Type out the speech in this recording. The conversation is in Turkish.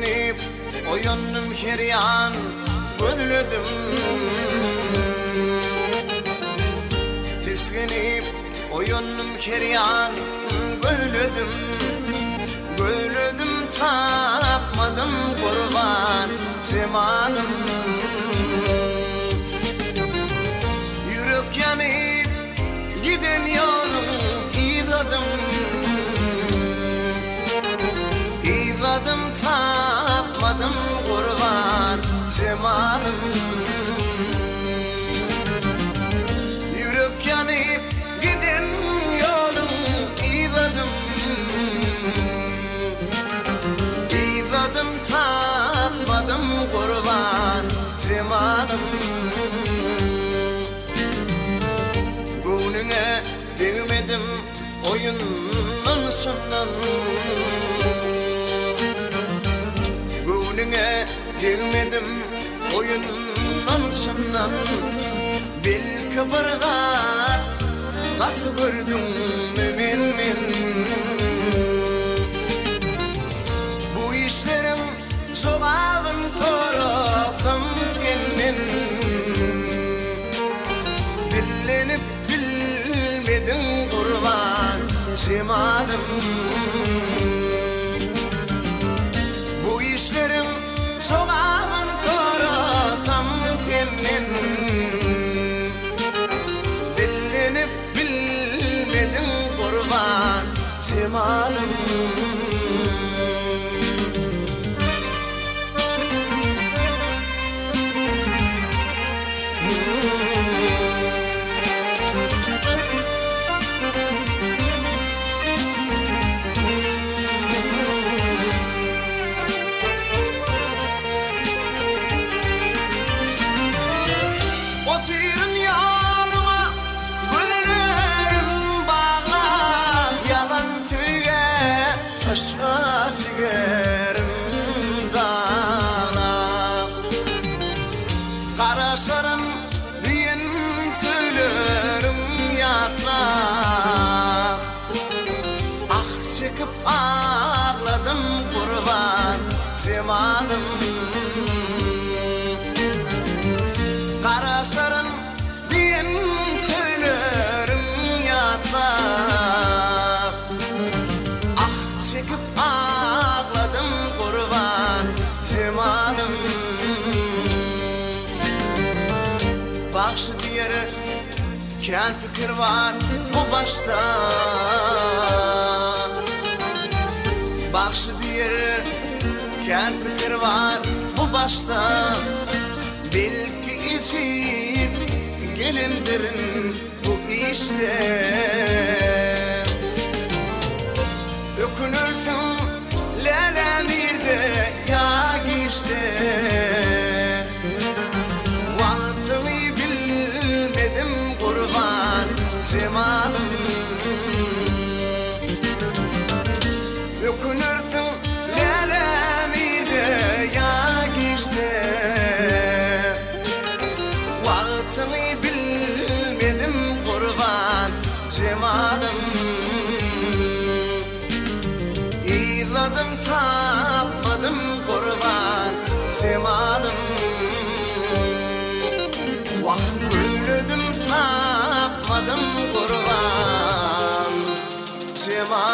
Tiskinip oyunum keryan gözledim. Tiskinip oyunum keryan gözledim. Gözledim tapmadım kurban cemalım. Yürek yanıp giden yolum izladım. İzladım tapmadım kurban cemalım. Yürek yanıp giden yolum izladım. İzladım tapmadım kurban cemalım. Gönlüne değmedim oyunun sonundan. Gönlüne değmedim oyunun sonundan. Bil kıpırda kat gördüm ben. Bu işlerim sokağın tarafım senin. Dillenip bilmedin kurban cemalım. Bu işlerim sokağın tarafım senin. Dillenip bilmedin kurban cemalım. Oturun yanıma, gönlüm bağlar. Yalan söyle, aşka çıkarım dağlar. Karaşarım diyen söylerim yatlar. Ah çıkıp ağladım kurban cemalım. Karaşarım diyen söylerim yatlar. Ah çekip ağladım kurban cemalım. Bakşı diğeri kel fikir var bu başta. Bakşı diğeri kel fikir var bu başta. Bil ki içip gelindirin bu işte. Ökünürsün lelenirde ya işte. Vaktimi bilmedim kurban cemalım. Ökünürsün lelenirde ya işte. Vaktimi bilmedim kurban cemalım. İzladım tapmadım kurban cemalım. Vah gülledim tapmadım kurban cemalım.